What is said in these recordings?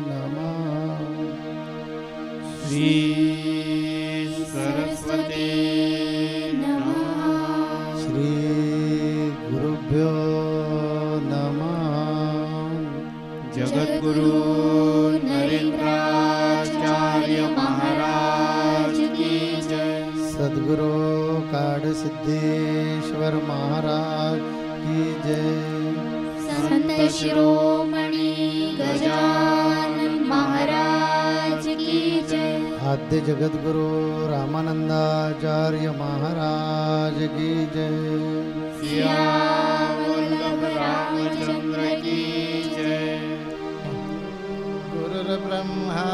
नमः। श्री सरस्वती नमः। श्री गुरुभ्यो नमः। जगद्गुरु नरेंद्राचार्य महाराज की जय। सद्गुरु काड सिद्धेश्वर महाराज की जय। संत शिरोमणि गजानन महाराज की जय। आद्य जगद्गुरु रामानंदाचार्य महाराज की जय। सियावर वल्लभ रामचंद्र की जय। गुरुर्ब्रह्मा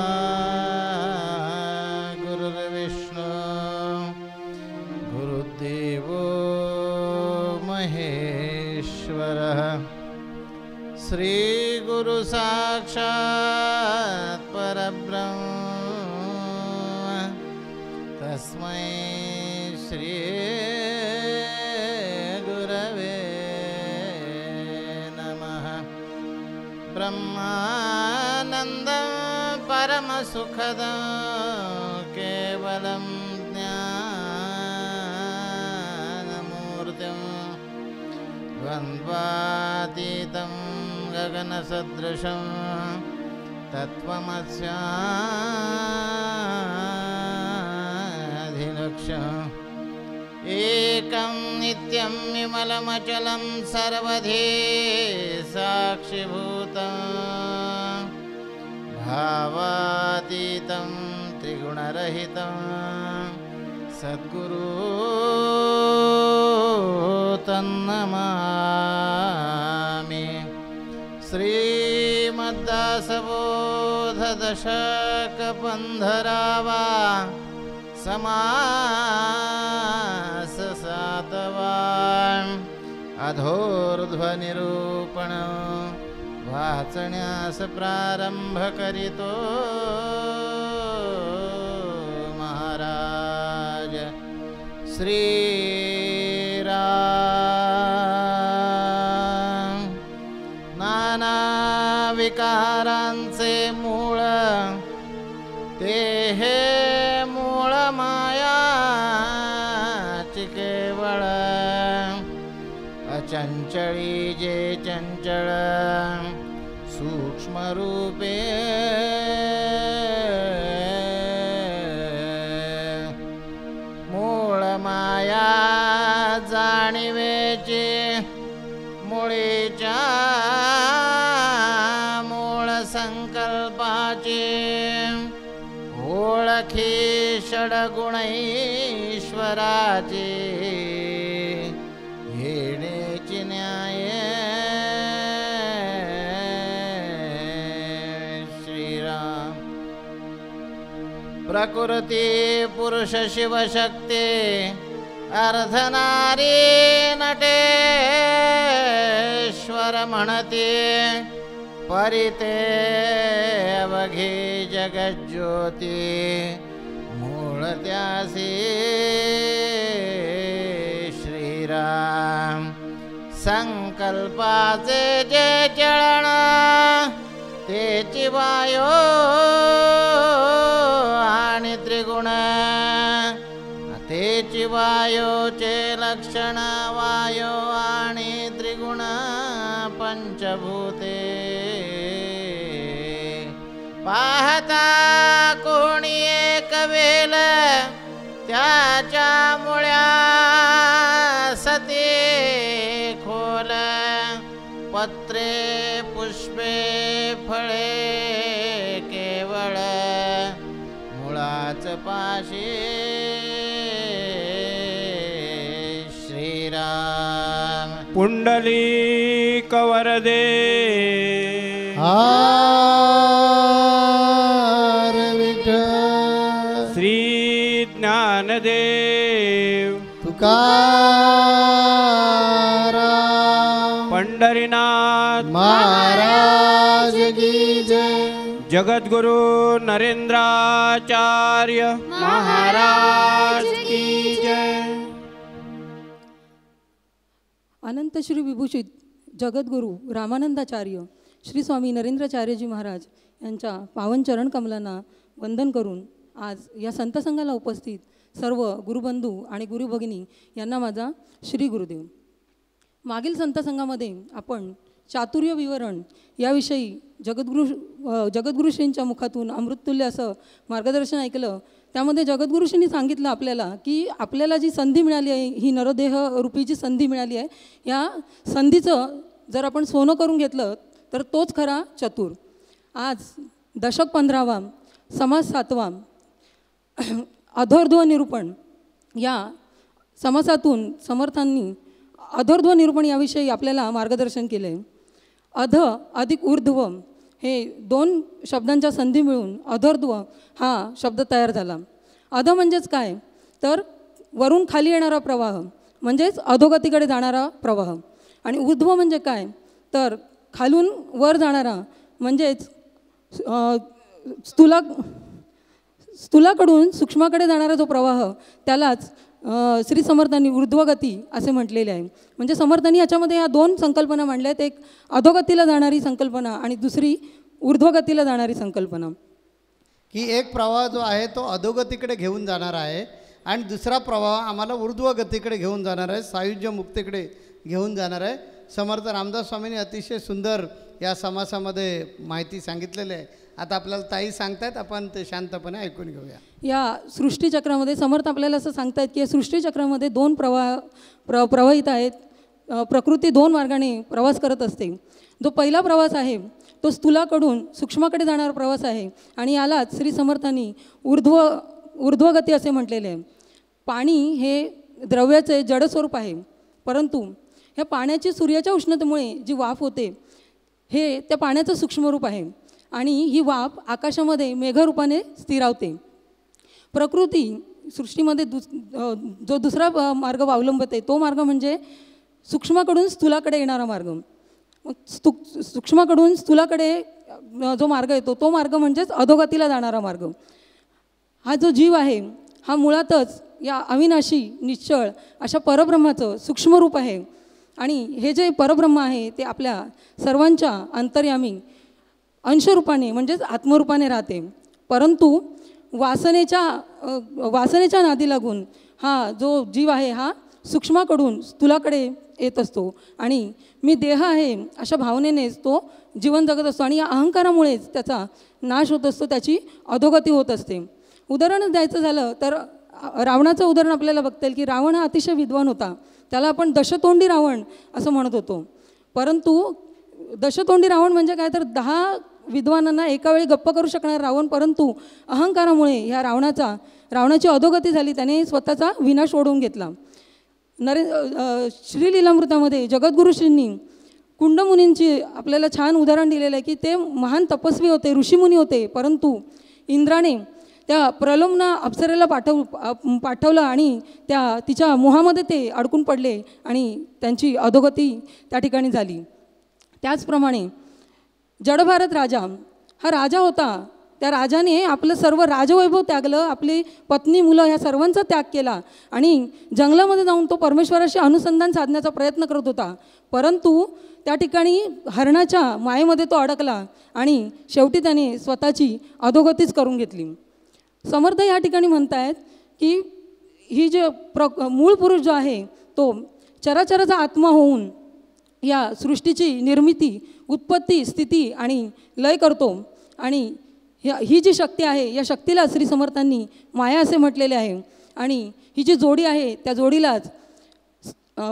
गुरुर्विष्णु गुरुदेवो महेश्वरः। श्री गुरु साक्षात् परब्रह्म तस्मै श्री गुरवे नमः। ब्रह्मानन्दं परमसुखदं केवलं ज्ञानमूर्तिं द्वन्द्वातीतं गगनसदृशं तत्त्वमस्याधिलक्ष्यम् एकं नित्यं विमलमचलं सर्वधी साक्षिभूतं भावातीतं त्रिगुणरहितं सद्गुरु तन्नमामि। श्रीमद्दासबोधदशकबन्धरावा समास सातवान् अधोर्ध्वनिरूपण वाचण्यास प्रारंभ करितो महाराज। श्रीराम नाना विकारांचे मूळ ते हे मूळ मायाची केवळ अचंचळी जे चंचळ सूक्ष्म रूपे मूळ माया जाणिवेची मुळीच्या मूळ संकल्पाची ओळखी षडगुणैश्वराची हेणेची न्याय श्रीराम। प्रकृती पुरुष शिवशक्ती अर्धनारी नटेश्वर म्हणते परिते अवघी जगज्योती मूळ त्यासी श्रीराम। संकल्पाचे जे चळण तेची वायो आणि त्रिगुण तेची वायोचे लक्षण वायो आणि त्रिगुण पंचभूते पाहता कोणी एक वेल त्याच्या मुळ्या सती खोल पत्रे पुष्पे फळे केवळ मुळाच पाशी श्रीराम। पुंडलिक वरदे हार विठ्ठल। श्री ज्ञानदेव तुकाराम पंढरीनाथ महाराज की जय। जगद्गुरु नरेंद्राचार्य महाराज की जय। अनंत श्री विभूषित जगद्गुरु रामानंदाचार्य श्री स्वामी नरेंद्राचार्यजी महाराज यांच्या पावन चरण कमलांना वंदन करून आज या संत संघाला उपस्थित सर्व गुरुबंधू आणि गुरुभगिनी यांना माझा श्री गुरुदेव. मागील संत संघामध्ये आपण चातुर्य विवरण याविषयी जगद्गुरुश्रींच्या मुखातून अमृततुल्य असं मार्गदर्शन ऐकलं. त्यामध्ये जगद्गुरुश्रींनी सांगितलं आपल्याला की आपल्याला जी संधी मिळाली आहे, ही नरदेह रूपी जी संधी मिळाली आहे, या संधीचं जर आपण सोनं करून घेतलं तर तोच खरा चतुर. आज दशक 15वा, समास 7वा, अधोर्ध्व निरूपण या समासातून समर्थांनी अधोर्ध्व निरूपण याविषयी आपल्याला मार्गदर्शन केलं आहे. अध अधिक ऊर्ध्व हे 2 शब्दांच्या संधी मिळून अधोर्ध्व हा शब्द तयार झाला. अध म्हणजेच काय तर वरून खाली येणारा प्रवाह म्हणजेच अधोगतीकडे जाणारा प्रवाह, आणि ऊर्ध्व म्हणजे काय तर खालून वर जाणारा म्हणजेच स्थूलाकडून सूक्ष्माकडे जाणारा जो प्रवाह त्यालाच श्री समर्थांनी ऊर्ध्वगती असे म्हटलेले आहे. म्हणजे समर्थांनी याच्यामध्ये या 2 संकल्पना मांडल्या आहेत. एक अधोगतीला जाणारी संकल्पना आणि दुसरी ऊर्ध्वगतीला जाणारी संकल्पना. की एक प्रवाह जो आहे तो अधोगतीकडे घेऊन जाणार आहे आणि दुसरा प्रवाह आम्हाला ऊर्ध्वगतीकडे घेऊन जाणार आहे, सायुज्य मुक्तीकडे घेऊन जाणार आहे. समर्थ रामदास स्वामींनी अतिशय सुंदर या समासामध्ये माहिती सांगितलेली आहे. आता आपल्याला ताई सांगतायत, आपण ते शांतपणे ऐकून घेऊया. या सृष्टीचक्रामध्ये समर्थ आपल्याला असं सांगतायत की या सृष्टीचक्रामध्ये 2 प्रवाहित आहेत. प्रकृती 2 मार्गाने प्रवास करत असते. जो पहिला प्रवास आहे तो स्थूलाकडून सूक्ष्माकडे जाणारा प्रवास आहे आणि यालाच श्री समर्थांनी ऊर्ध्वगती असे म्हटलेले आहे. पाणी हे द्रव्याचे जडस्वरूप आहे, परंतु ह्या पाण्याची सूर्याच्या उष्णतेमुळे जी वाफ होते हे त्या पाण्याचं सूक्ष्मरूप आहे आणि ही वाफ आकाशामध्ये मेघरूपाने स्थिरावते. प्रकृती सृष्टीमध्ये जो दुसरा मार्ग अवलंबते तो मार्ग म्हणजे सूक्ष्माकडून स्थूलाकडे येणारा मार्ग. मग सूक्ष्माकडून स्थूलाकडे जो मार्ग येतो तो मार्ग म्हणजेच अधोगतीला जाणारा मार्ग. हा जो जीव आहे हा मुळातच या अविनाशी निश्चळ अशा परब्रह्माचं सूक्ष्मरूप आहे आणि हे जे परब्रह्म आहे ते आपल्या सर्वांच्या अंतर्यामी अंशरूपाने म्हणजेच आत्मरूपाने राहते. परंतु वासनेच्या नादी लागून हा जो जीव आहे हा सूक्ष्माकडून स्थूलाकडे येत असतो आणि मी देह आहे अशा भावनेनेच तो जीवन जगत असतो आणि या अहंकारामुळेच त्याचा नाश होत असतो, त्याची अधोगती होत असते. उदाहरणच द्यायचं झालं तर रावणाचं उदाहरण आपल्याला बघता येईल की रावण हा अतिशय विद्वान होता. त्याला आपण दशतोंडी रावण असं म्हणत होतो. परंतु दशतोंडी रावण म्हणजे काय तर 10 विद्वानांना एका वेळी गप्प करू शकणारा रावण, परंतु अहंकारामुळे ह्या रावणाची अधोगती झाली. त्याने स्वतःचा विनाश ओढवून घेतला. श्रीलीलामृतामध्ये जगद्गुरुश्रींनी कुंडमुनींची आपल्याला छान उदाहरण दिलेलं आहे की ते महान तपस्वी होते, ऋषीमुनी होते, परंतु इंद्राने त्या प्रलोभना अप्सरेला पाठवलं आणि तिच्या मोहामध्ये ते अडकून पडले आणि त्यांची अधोगती त्या ठिकाणी झाली. त्याचप्रमाणे जडभारत राजा हा राजा होता. त्या राजाने आपलं सर्व राजवैभव त्यागलं, आपली पत्नी मुलं ह्या सर्वांचा त्याग केला आणि जंगलामध्ये जाऊन तो परमेश्वराशी अनुसंधान साधण्याचा प्रयत्न करत होता. परंतु त्या ठिकाणी हरणाच्या मायेमध्ये तो अडकला आणि शेवटी त्याने स्वतःची अधोगतीच करून घेतली. समर्थ या ठिकाणी म्हणतायत की ही जे मूळ पुरुष जो आहे तो चराचराचा आत्मा होऊन या सृष्टीची निर्मिती, उत्पत्ती, स्थिती आणि लय करतो आणि ही जी शक्ती आहे या शक्तीला श्री समर्थांनी माया असे म्हटलेले आहे आणि ही जी जोडी आहे त्या जोडीलाच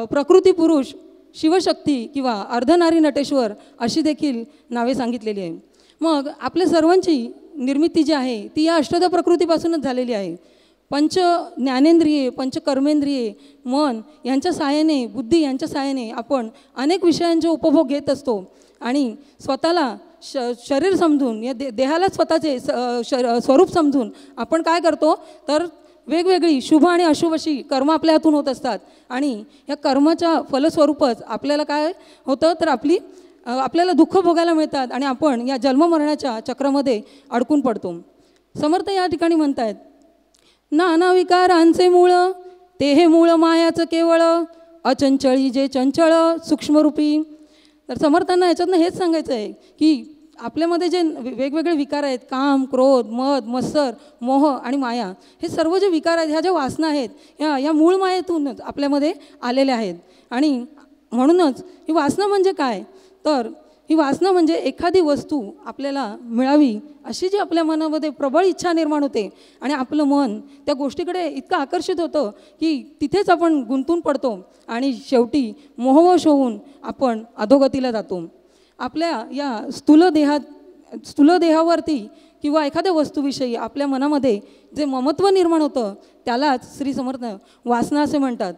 प्रकृती पुरुष, शिवशक्ती किंवा अर्धनारी नटेश्वर अशी देखील नावे सांगितलेली आहे. मग आपल्या सर्वांची निर्मिती जी आहे ती या अष्टधा प्रकृतीपासूनच झालेली आहे. पंच ज्ञानेंद्रिये, पंच कर्मेंद्रिये, मन यांच्या सहाय्याने, बुद्धी यांच्या सहाय्याने आपण अनेक विषयांचे उपभोग घेत असतो आणि स्वतःला शरीर समजून या देहाला स्वतःचे स्वरूप समजून आपण काय करतो तर वेगवेगळी शुभ आणि अशुभ अशी कर्म आपल्या हातून होत असतात आणि या कर्माच्या फलस्वरूपच आपल्याला काय होतं तर आपल्याला दुःख भोगायला मिळतात आणि आपण या जन्ममरणाच्या चक्रामध्ये अडकून पडतो. समर्थ या ठिकाणी म्हणतायत नाना विकारांचे मूळ ते हे मूळ मायाचं केवळ अचंचळी जे चंचळ सूक्ष्मरूपी. तर समर्थांना याच्यातनं हेच सांगायचं आहे की आपल्यामध्ये जे वेगवेगळे विकार आहेत, काम, क्रोध, मद, मत्सर, मोह आणि माया, हे सर्व जे विकार आहेत, ह्या ज्या वासना आहेत या मूळ मायेतूनच आपल्यामध्ये आलेल्या आहेत. आणि म्हणूनच ही वासना म्हणजे काय, तर ही वासना म्हणजे एखादी वस्तू आपल्याला मिळावी अशी जी आपल्या मनामध्ये प्रबळ इच्छा निर्माण होते आणि आपलं मन त्या गोष्टीकडे इतकं आकर्षित होतं की तिथेच आपण गुंतून पडतो आणि शेवटी मोहवश होऊन आपण अधोगतीला जातो. आपल्या या स्थूल देहावरती किंवा एखाद्या वस्तूविषयी आपल्या मनामध्ये जे ममत्व निर्माण होतं त्यालाच श्री समर्थ वासना असे म्हणतात.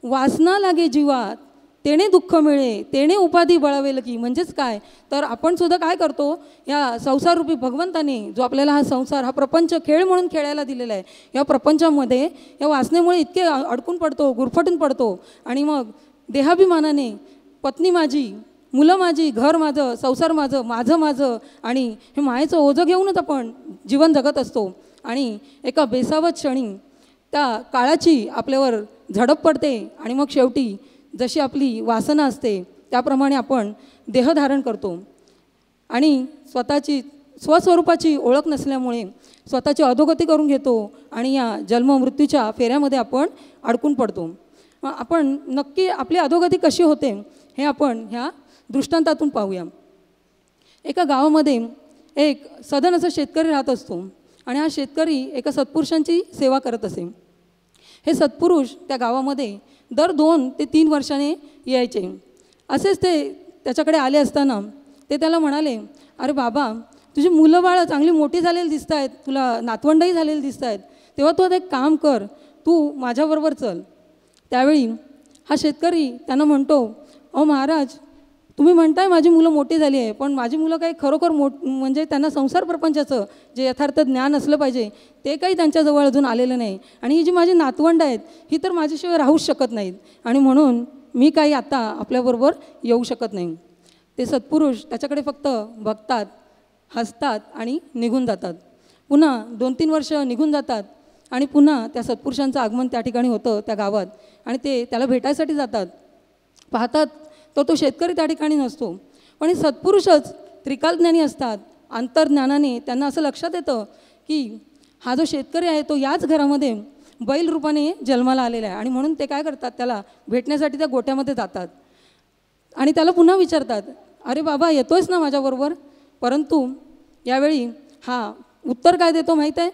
वासना लागे जीवात तेणे दुःख मिळे तेणे उपाधी बळावेल की, म्हणजेच काय, तर आपण सुद्धा काय करतो, या संसाररूपी भगवंताने जो आपल्याला हा संसार, हा प्रपंच खेळ म्हणून खेळायला दिलेला आहे, या प्रपंचामध्ये या वासनेमुळे इतके अडकून पडतो, गुरफटून पडतो आणि मग देहाभिमानाने पत्नी माझी, मुलं माझी, घर माझं, संसार माझं, माझं आणि हे मायेचं ओझं घेऊनच आपण जीवन जगत असतो. आणि एका बेसावत क्षणी त्या काळाची आपल्यावर झडप पडते आणि मग शेवटी जशी आपली वासना असते त्याप्रमाणे आपण देहधारण करतो आणि स्वस्वरूपाची ओळख नसल्यामुळे स्वतःची अधोगती करून घेतो आणि या जन्ममृत्यूच्या फेऱ्यामध्ये आपण अडकून पडतो. आपण नक्की आपली अधोगती कशी होते हे आपण ह्या दृष्टांतातून पाहूया. एका गावामध्ये एक सधन असा शेतकरी राहत असतो आणि हा शेतकरी एका सत्पुरुषांची सेवा करत असे. हे सत्पुरुष त्या गावामध्ये दर 2 ते 3 वर्षाने यायचे. असेच ते त्याच्याकडे आले असताना ते त्याला म्हणाले, अरे बाबा, तुझी मुलं बाळं चांगली मोठी झालेली दिसत आहेत, तुला नातवंडही झालेली दिसत आहेत, तेव्हा तू आता एक काम कर, तू माझ्याबरोबर चल. त्यावेळी हा शेतकरी त्यांना म्हणतो, अहो महाराज, तुम्ही म्हणताय माझी मुलं मोठी झाली आहे, पण माझी मुलं काही खरोखर म्हणजे त्यांना संसार प्रपंचाचं जे यथार्थ ज्ञान असलं पाहिजे ते काही त्यांच्याजवळ अजून आलेलं नाही. आणि ही जी माझी नातवंड आहेत ही तर माझ्याशिवाय राहूच शकत नाहीत आणि म्हणून मी काही आता आपल्याबरोबर येऊ शकत नाही. ते सत्पुरुष त्याच्याकडे फक्त बघतात, हसतात आणि निघून जातात. पुन्हा 2-3 वर्ष निघून जातात आणि पुन्हा त्या सत्पुरुषांचं आगमन त्या ठिकाणी होतं त्या गावात आणि ते त्याला भेटायसाठी जातात. पाहतात तर तो शेतकरी त्या ठिकाणी नसतो, पण हे सत्पुरुषच त्रिकालज्ञानी असतात. अंतर्ज्ञानाने त्यांना असं लक्षात येतं की हा जो शेतकरी आहे तो याच घरामध्ये बैल रूपाने जन्माला आलेला आहे आणि म्हणून ते काय करतात, त्याला भेटण्यासाठी त्या गोठ्यामध्ये जातात आणि त्याला पुन्हा विचारतात, अरे बाबा, येतोयस ना माझ्याबरोबर? परंतु यावेळी हा उत्तर काय देतो माहीत आहे?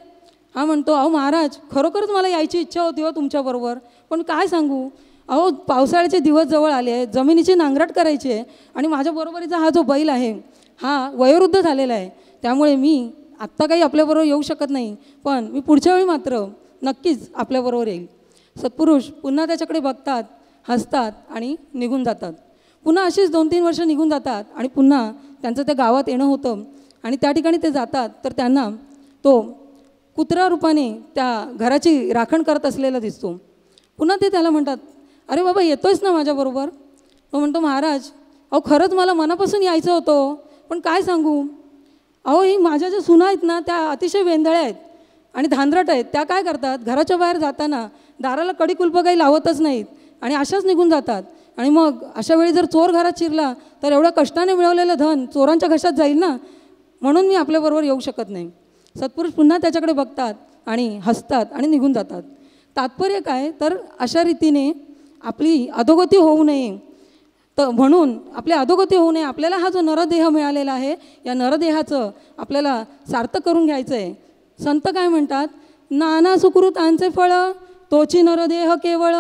हा म्हणतो, अहो महाराज, खरोखरच मला यायची इच्छा होती हो तुमच्याबरोबर, पण काय सांगू, अहो पावसाळ्याचे दिवस जवळ आले आहेत, जमिनीची नांगरट करायची आहे आणि माझ्याबरोबरीचा हा जो बैल आहे हा वयोवृद्ध झालेला आहे, त्यामुळे मी आत्ता काही आपल्याबरोबर येऊ शकत नाही, पण मी पुढच्या वेळी मात्र नक्कीच आपल्याबरोबर येईल. सत्पुरुष पुन्हा त्याच्याकडे बघतात, हसतात आणि निघून जातात. पुन्हा अशीच 2-3 वर्ष निघून जातात आणि पुन्हा त्यांचं त्या गावात येणं होतं आणि त्या ठिकाणी ते जातात तर त्यांना तो कुत्रा रूपाने त्या घराची राखण करत असलेला दिसतो. पुन्हा ते त्याला म्हणतात, अरे बाबा, येतोयस ना माझ्याबरोबर? तो म्हणतो, महाराज, अहो खरंच मला मनापासून यायचं होतं, पण काय सांगू, अहो ही माझ्या ज्या सुना आहेत ना त्या अतिशय वेंधळ्या आहेत आणि धांदरट आहेत. त्या काय करतात, घराच्या बाहेर जाताना दाराला कडी कुलपं काही लावतच नाहीत आणि अशाच निघून जातात आणि मग अशा वेळी जर चोर घरात शिरला तर एवढ्या कष्टाने मिळवलेलं धन चोरांच्या घशात जाईल ना, म्हणून मी आपल्याबरोबर येऊ शकत नाही. सत्पुरुष पुन्हा त्याच्याकडे बघतात आणि हसतात आणि निघून जातात. तात्पर्य काय, तर अशा रीतीने आपली अधोगती होऊ नये, तर म्हणून आपल्या अधोगती होऊ नये, आपल्याला हा जो नरदेह मिळालेला आहे या नरदेहाचं आपल्याला सार्थक करून घ्यायचं आहे. संत काय म्हणतात, नाना सुकृतांचे फळ तोची नरदेह केवळ,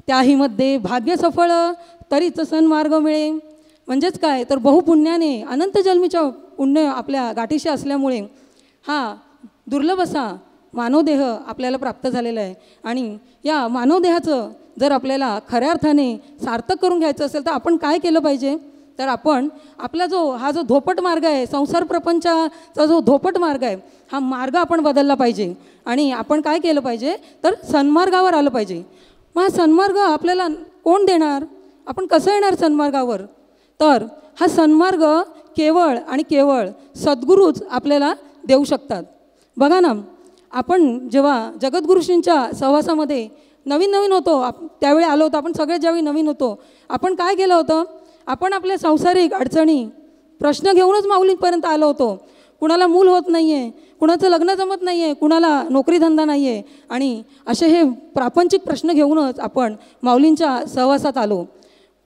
त्याहीमध्ये भाग्य सफळ तरीच सन्मार्ग मिळे. म्हणजेच काय, तर बहुपुण्याने अनंत जन्मीच्या पुण्य आपल्या गाठीशी असल्यामुळे हा दुर्लभ असा मानवदेह आपल्याला प्राप्त झालेला आहे आणि या मानवदेहाचं जर आपल्याला खऱ्या अर्थाने सार्थक करून घ्यायचं असेल तर आपण काय केलं पाहिजे, तर आपण आपला हा जो धोपट मार्ग आहे, संसार प्रपंचाचा जो धोपट मार्ग आहे, हा मार्ग आपण बदलला पाहिजे आणि आपण काय केलं पाहिजे, तर सन्मार्गावर आलं पाहिजे. मग हा सन्मार्ग आपल्याला कोण देणार, आपण कसं येणार सन्मार्गावर, तर हा सन्मार्ग केवळ आणि केवळ सद्गुरूच आपल्याला देऊ शकतात. बघा ना, आपण जेव्हा जगद्गुरुश्रींच्या सहवासामध्ये नवीन होतो, त्यावेळी आलो होतो आपण सगळे, ज्यावेळी नवीन होतो आपण काय केलं होतं, आपण आपल्या सांसारिक अडचणी प्रश्न घेऊनच माऊलींपर्यंत आलो होतो. कुणाला मूल होत नाही आहे, कुणाचं लग्न जमत नाही आहे, कुणाला नोकरीधंदा नाही आहे, आणि असे हे प्रापंचिक प्रश्न घेऊनच आपण माऊलींच्या सहवासात आलो.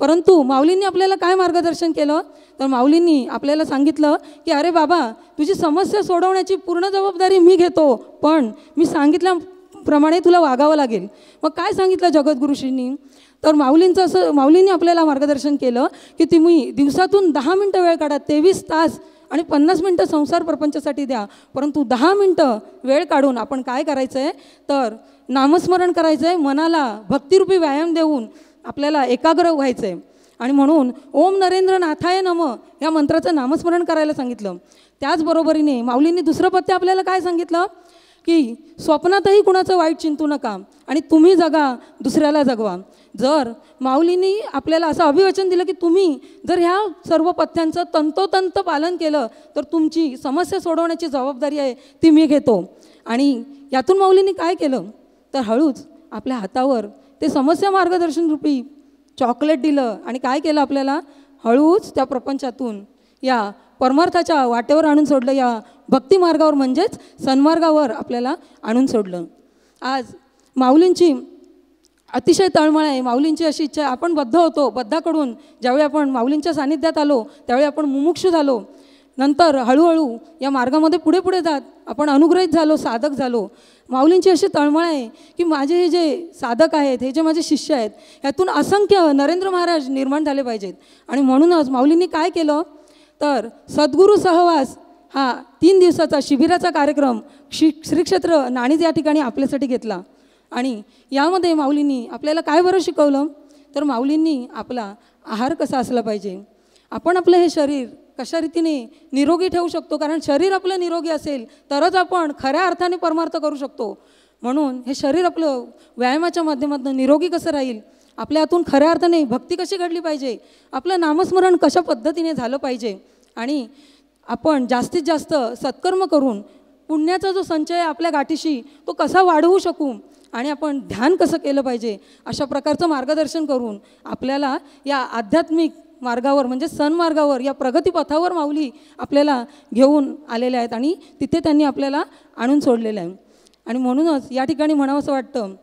परंतु माऊलींनी आपल्याला काय मार्गदर्शन केलं, तर माऊलींनी आपल्याला सांगितलं की अरे बाबा, तुझी समस्या सोडवण्याची पूर्ण जबाबदारी मी घेतो, पण मी सांगितल्याप्रमाणे तुला वागावं लागेल. मग काय सांगितलं जगद्गुरुश्रींनी, तर माऊलींनी आपल्याला मार्गदर्शन केलं की तुम्ही दिवसातून 10 मिनटं वेळ काढा. 23 तास आणि 50 मिनटं संसार प्रपंचासाठी द्या, परंतु 10 मिनटं वेळ काढून आपण काय करायचं आहे, तर नामस्मरण करायचं आहे. मनाला भक्तिरूपी व्यायाम देऊन आपल्याला एकाग्र व्हायचं आहे. आणि म्हणून ओम नरेंद्र नाथाय नमः या मंत्राचं नामस्मरण करायला सांगितलं. त्याचबरोबरीने माऊलींनी दुसरं पथ्य आपल्याला काय सांगितलं की स्वप्नातही कुणाचं वाईट चिंतू नका आणि तुम्ही जगा, दुसऱ्याला जगवा. जर माऊलींनी आपल्याला असं अभिवचन दिलं की तुम्ही जर ह्या सर्व पथ्यांचं तंतोतंत पालन केलं तर तुमची समस्या सोडवण्याची जबाबदारी आहे ती मी घेतो. आणि यातून माऊलींनी काय केलं, तर हळूच आपल्या हातावर ते समस्या मार्गदर्शन रूपी चॉकलेट दिलं आणि काय केलं, आपल्याला हळूच त्या प्रपंचातून या परमार्थाच्या वाटेवर आणून सोडलं, या भक्ती मार्गावर म्हणजेच सन्मार्गावर आपल्याला आणून सोडलं. आज माऊलींची अतिशय तळमळ आहे, माऊलींची अशी इच्छा आहे. आपण बद्ध होतो, बद्धाकडून ज्यावेळी आपण माऊलींच्या सानिध्यात आलो त्यावेळी आपण मुमुक्षू झालो. नंतर हळूहळू या मार्गामध्ये पुढे पुढे जात आपण अनुग्रहित झालो, साधक झालो. माऊलींची अशी तळमळ आहे की माझे हे जे साधक आहेत, हे जे माझे शिष्य आहेत, यातून असंख्य नरेंद्र महाराज निर्माण झाले पाहिजेत. आणि म्हणूनच माऊलींनी काय केलं, तर सद्गुरू सहवास हा 3 दिवसाचा शिबिराचा कार्यक्रम श्री क्षेत्र नाणीज या ठिकाणी आपल्यासाठी घेतला. आणि यामध्ये माऊलींनी आपल्याला काय बरं शिकवलं, तर माऊलींनी आपला आहार कसा असला पाहिजे, आपण आपलं हे शरीर कशा रीतीने निरोगी ठेवू शकतो, कारण शरीर आपलं निरोगी असेल तरच आपण खऱ्या अर्थाने परमार्थ करू शकतो. म्हणून हे शरीर आपलं व्यायामाच्या माध्यमातून निरोगी कसं राहील, आपल्या हातून खऱ्या अर्थाने भक्ती कशी घडली पाहिजे, आपलं नामस्मरण कशा पद्धतीने झालं पाहिजे, आणि आपण जास्तीत जास्त सत्कर्म करून पुण्याचा जो संचय आपल्या गाठीशी तो कसा वाढवू शकू, आणि आपण ध्यान कसं केलं पाहिजे, अशा प्रकारचं मार्गदर्शन करून आपल्याला या आध्यात्मिक मार्गावर म्हणजे सन्मार्गावर, या प्रगतीपथावर माऊली आपल्याला घेऊन आलेल्या आहेत आणि तिथे त्यांनी आपल्याला आणून सोडलेलं आहे. आणि म्हणूनच या ठिकाणी म्हणावंसं वाटतं,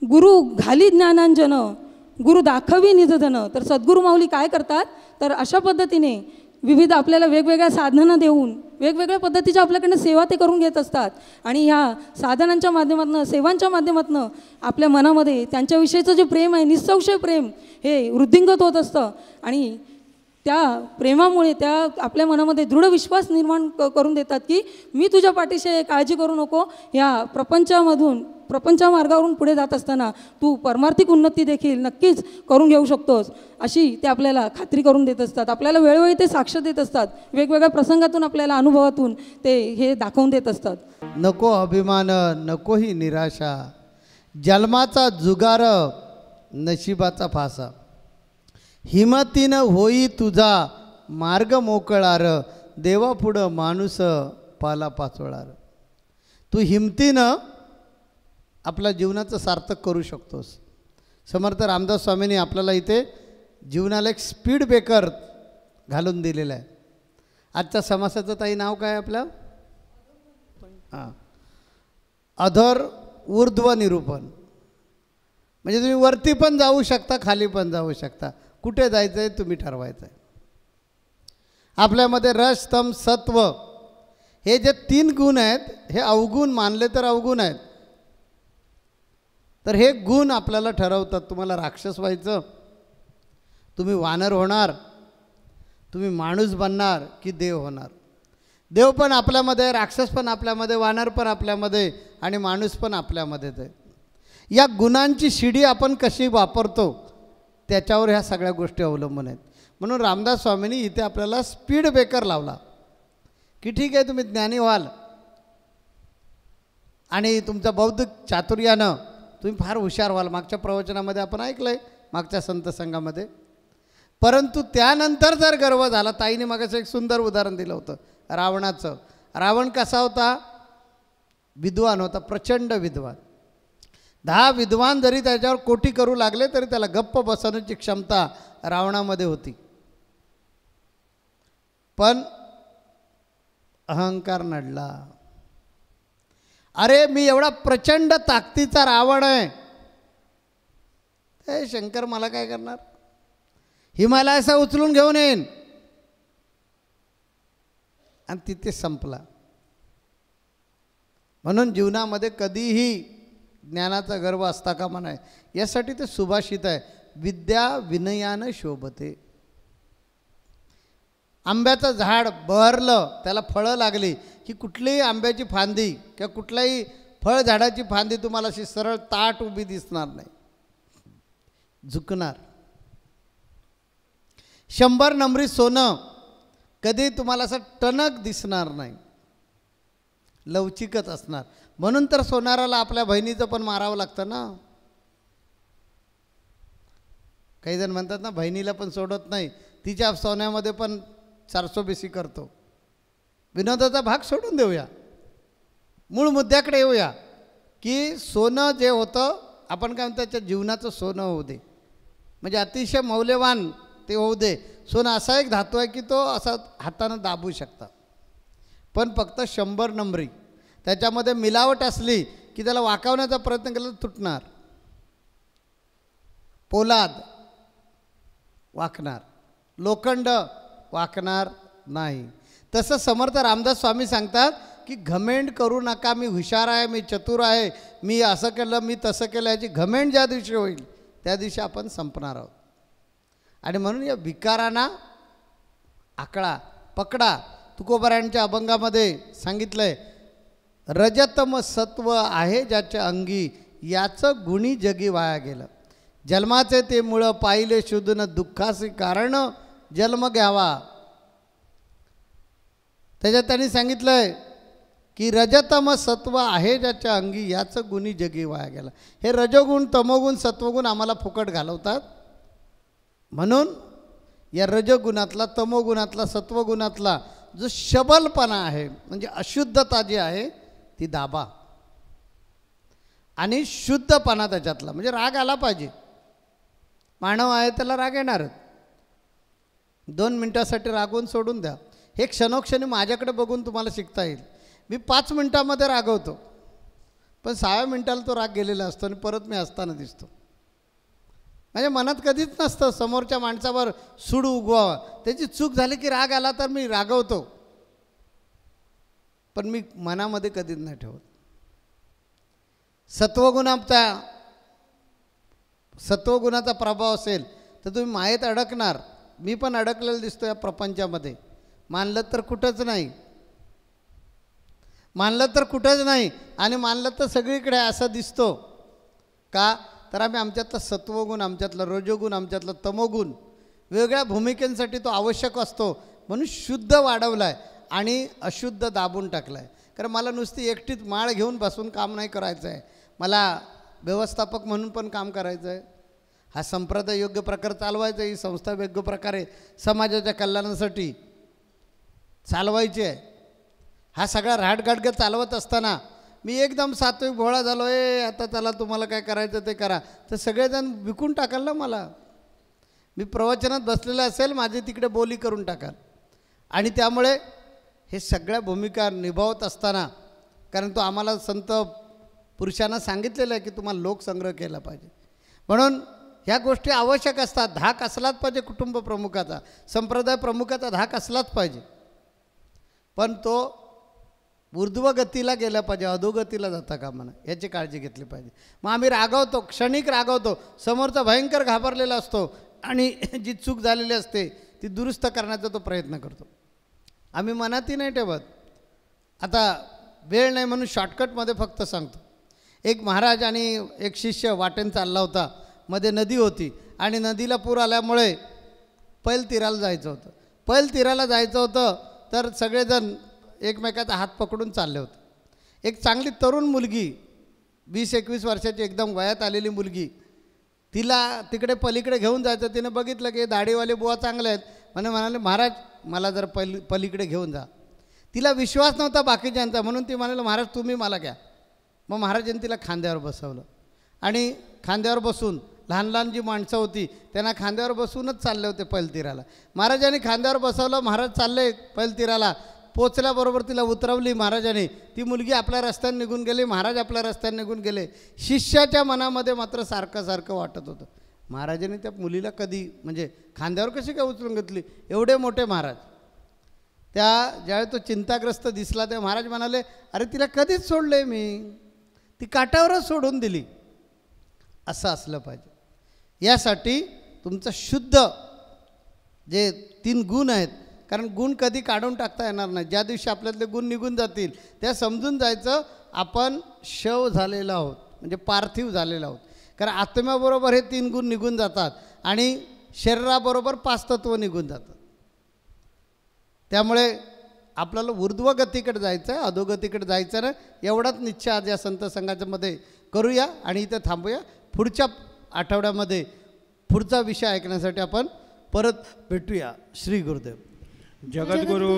गुरु घाली ज्ञानांजन, गुरु दाखवी निजधन. तर सद्गुरू माऊली काय करतात, तर अशा पद्धतीने विविध आपल्याला वेगवेगळ्या साधनांना देऊन वेगवेगळ्या पद्धतीच्या आपल्याकडनं सेवा ते करून घेत असतात. आणि ह्या साधनांच्या माध्यमातून, सेवांच्या माध्यमातून आपल्या मनामध्ये त्यांच्याविषयीचं जे प्रेम आहे, निस्संशय प्रेम, हे वृद्धिंगत होत असतं. आणि त्या प्रेमामुळे त्या आपल्या मनामध्ये दृढ विश्वास निर्माण करून देतात की मी तुझ्या पाठीशी आहे, काळजी करू नको. या प्रपंचा मार्गावरून पुढे जात असताना तू परमार्थिक उन्नती देखील नक्कीच करून घेऊ शकतोस, अशी ते आपल्याला खात्री करून देत असतात. आपल्याला वेळोवेळी ते साक्ष देत असतात, वेगवेगळ्या प्रसंगातून आपल्याला अनुभवातून ते हे दाखवून देत असतात. नको अभिमान, नको ही निराशा, जन्माचा जुगार, नशिबाचा फासा, हिमतीनं होई तुझा मार्ग मोकळार, देवापुढं माणूस पाला पाचोळार. तू हिमतीनं आपल्या जीवनाचं सार्थक करू शकतोस. समर्थ रामदास स्वामींनी आपल्याला इथे जीवनाला एक स्पीड ब्रेकर घालून दिलेलं आहे. आजच्या समासाचं ताई नाव काय आपलं, हां, अधर ऊर्ध्व निरूपण. म्हणजे तुम्ही वरती पण जाऊ शकता, खाली पण जाऊ शकता, कुठे जायचं आहे तुम्ही ठरवायचं आहे. आपल्यामध्ये रस, तम, सत्व हे जे 3 गुण आहेत हे अवगुण मानले तर अवगुण आहेत. तर हे गुण आपल्याला ठरवतात, तुम्हाला राक्षस व्हायचं, तुम्ही वानर होणार, तुम्ही माणूस बनणार की देव होणार. देव पण आपल्यामध्ये, राक्षस पण आपल्यामध्ये, वानर पण आपल्यामध्ये आणि माणूस पण आपल्यामध्येच आहे. या गुणांची शिडी आपण कशी वापरतो त्याच्यावर ह्या सगळ्या गोष्टी अवलंबून आहेत. म्हणून रामदास स्वामींनी इथे आपल्याला स्पीड ब्रेकर लावला की ठीक आहे, तुम्ही ज्ञानी व्हाल आणि तुमच्या बौद्धिक चातुर्यानं तुम्ही फार हुशार व्हाल. मागच्या प्रवचनामध्ये आपण ऐकलं आहे, मागच्या संत संघामध्ये. परंतु त्यानंतर जर गर्व झाला, ताईने मागाचं एक सुंदर उदाहरण दिलं होतं रावणाचं. रावण कसा होता, विद्वान होता, प्रचंड विद्वान. 10 विद्वान जरी त्याच्यावर कोटी करू लागले तरी त्याला गप्प बसवण्याची क्षमता रावणामध्ये होती. पण अहंकार नडला. अरे मी एवढा प्रचंड ताकदीचा रावण आहे, हे शंकर मला काय करणार, हिमालयाचा उचलून घेऊन येईन. आणि तिथे संपला. म्हणून जीवनामध्ये कधीही ज्ञानाचा गर्व असता कामा नये. यासाठी ते सुभाषित आहे, विद्या विनयानं शोभते. आंब्याचं झाड बहरलं, त्याला फळं लागली की कुठलीही आंब्याची फांदी किंवा कुठल्याही फळ झाडाची फांदी तुम्हाला अशी सरळ ताट उभी दिसणार नाही, झुकणार. 100 नंबरी सोनं कधी तुम्हाला असं टणक दिसणार नाही, लवचिकच असणार. म्हणून तर सोनाराला आपल्या बहिणीचं पण मारावं लागतं ना. काही जण म्हणतात ना बहिणीला पण सोडत नाही, तिच्या सोन्यामध्ये पण 420 करतो. विनोदाचा भाग सोडून देऊया, मूळ मुद्द्याकडे येऊया की सोनं जे होतं आपण काय म्हणतो, त्याच्या जीवनाचं सोनं होऊ दे, म्हणजे अतिशय मौल्यवान ते होऊ दे. सोनं असा एक धातू आहे की तो असा हातानं दाबू शकता. पण फक्त 100 नंबरी त्याच्यामध्ये मिलावट असली की त्याला वाकवण्याचा प्रयत्न केला तर तुटणार. पोलाद वाकणार, लोखंड वाकणार नाही. तसं समर्थ रामदास स्वामी सांगतात की घमेंड करू नका, मी हुशार आहे, मी चतुर आहे, मी असं केलं, मी तसं केलं. याची घमेंड ज्या दिवशी होईल त्या दिवशी आपण संपणार आहोत. आणि म्हणून या विकारांना आकळा, पकडा. तुकोबारायांच्या अभंगामध्ये सांगितलं आहे, रजतम सत्व आहे ज्याच्या अंगी, याचं गुणी जगी वाया गेलं. जन्माचे ते मुळं पाहिले शोधून, दुःखाचे कारण जन्म घ्यावा. त्याच्यात त्यांनी सांगितलं आहे की रजतम सत्व आहे ज्याच्या अंगी, याचं गुणी जगी वाया गेलं. हे रजोगुण, तमोगुण, सत्वगुण आम्हाला फुकट घालवतात. म्हणून या रजगुणातला, तमोगुणातला, सत्वगुणातला जो शबलपणा आहे, म्हणजे अशुद्धता जी आहे ती दाबा. आणि शुद्धपणा त्याच्यातला म्हणजे राग आला पाहिजे. मानव आहे त्याला राग येणारच. 2 मिनटासाठी रागवून सोडून द्या. हे क्षणोक्षणी माझ्याकडे बघून तुम्हाला शिकता येईल. मी 5 मिनटामध्ये रागवतो, पण 6व्या मिनटाला तो राग गेलेला असतो आणि परत मी असताना दिसतो. माझ्या मनात कधीच नसतं समोरच्या माणसावर सूड उगवावा. त्याची चूक झाली की राग आला तर मी रागवतो, पण मी मनामध्ये कधीच नाही ठेवत. सत्वगुणाचा प्रभाव असेल तर तुम्ही मायेत अडकणार. मी पण अडकलेलं दिसतो या प्रपंचामध्ये. मानलं तर कुठंच नाही, मानलं तर कुठंच नाही, आणि मानलं तर सगळीकडे असं दिसतो. का तर आम्ही आमच्यातलं सत्वगुण, आमच्यातलं रजोगुण, आमच्यातलं तमोगुण वेगळ्या भूमिकेंसाठी तो आवश्यक असतो. म्हणून शुद्ध वाढवला आहे आणि अशुद्ध दाबून टाकला आहे. कारण मला नुसती एकटीच माळ घेऊन बसून काम नाही करायचं आहे, मला व्यवस्थापक म्हणून पण काम करायचं आहे. हा संप्रदाय योग्य प्रकारे चालवायचा, ही संस्था योग्य प्रकारे समाजाच्या कल्याणासाठी चालवायची आहे. हा सगळा राटगाडगा चालवत असताना मी एकदम सात्विक भोळा झालो, आता त्याला तुम्हाला काय करायचं ते करा, तर सगळेजण विकून टाकाल ना मला. मी प्रवचनात बसलेलं असेल, माझी तिकडे बोली करून टाकाल. आणि त्यामुळे हे सगळ्या भूमिका निभावत असताना, कारण तो आम्हाला संत पुरुषांना सांगितलेलं आहे की तुम्हाला लोकसंग्रह केला पाहिजे, म्हणून ह्या गोष्टी आवश्यक असतात. धाक असलाच पाहिजे कुटुंब प्रमुखाचा, संप्रदाय प्रमुखाचा धाक असलाच पाहिजे, पण तो ऊर्ध्वगतीला गेला पाहिजे, अधोगतीला जाता कामा नये, याची काळजी घेतली पाहिजे. मग आम्ही रागवतो, क्षणिक रागवतो, समोरचा भयंकर घाबरलेला असतो आणि जी चूक झालेली असते ती दुरुस्त करण्याचा तो प्रयत्न करतो. आम्ही मनातही नाही ठेवत. आता वेळ नाही म्हणून शॉर्टकटमध्ये फक्त सांगतो. एक महाराज आणि एक शिष्य वाटेन चालला होता, मध्ये नदी होती आणि नदीला पूर आल्यामुळे पैल तीराला जायचं होतं. पैल तीराला जायचं होतं तर सगळेजण एकमेकाचा हात पकडून चालले होते. एक चांगली तरुण मुलगी, 20-21 वर्षाची एकदम वयात आलेली मुलगी, तिला तिकडे पलीकडे घेऊन जायचं. तिने बघितलं की दाढीवाले बुवा चांगले आहेत, म्हणाले महाराज मला जर पलीकडे घेऊन जा. तिला विश्वास नव्हता बाकीच्यांचा, म्हणून ती म्हणाले महाराज तुम्ही मला घ्या. मग महाराजांनी तिला खांद्यावर बसवलं आणि खांद्यावर बसून लहान लहान जी माणसं होती त्यांना खांद्यावर बसूनच चालले होते पैलतीराला. महाराजांनी खांद्यावर बसवलं, महाराज चालले पैलतीराला. पोचल्याबरोबर तिला उतरवली महाराजांनी. ती मुलगी आपल्या रस्त्याने निघून गेली, महाराज आपल्या रस्त्याने निघून गेले. शिष्याच्या मनामध्ये मात्र सारखं सारखं वाटत होतं, महाराजांनी त्या मुलीला कधी म्हणजे खांद्यावर कशी काय उचलून घेतली, एवढे मोठे महाराज. ज्यावेळी तो चिंताग्रस्त दिसला तेव्हा महाराज म्हणाले, अरे तिला कधीच सोडले मी, ती काठावरच सोडून दिली. असं असलं पाहिजे. यासाठी तुमचं शुद्ध जे 3 गुण आहेत, कारण गुण कधी काढून टाकता येणार नाही. ज्या दिवशी आपल्यातले गुण निघून जातील त्या समजून जायचं आपण शव झालेलो आहोत, म्हणजे पार्थिव झालेलो आहोत. कारण आत्म्याबरोबर हे 3 गुण निघून जातात आणि शरीराबरोबर 5 तत्व निघून जातात. त्यामुळे आपल्याला ऊर्ध्वगतीकडे जायचं आहे, अधोगतीकडे जायचं नाही. एवढाच निश्चय आज या संत संघाच्यामध्ये करूया आणि इथे थांबूया. पुढच्या आठवड्यामध्ये पुढचा विषय ऐकण्यासाठी आपण परत भेटूया. श्री गुरुदेव. जगद्गुरु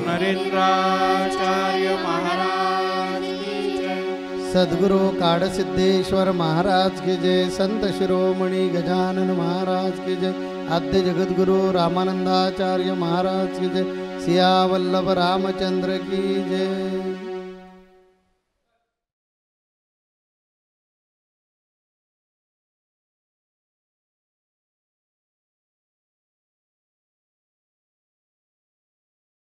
नरेंद्राचार्य महाराज की जय. सद्गुरु काडसिद्धेश्वर महाराज की जय. संत शिरोमणी गजानन महाराज की जय. आद्य जगद्गुरु रामानंदाचार्य महाराज की जय. सिया वल्लभ रामचंद्र की जय.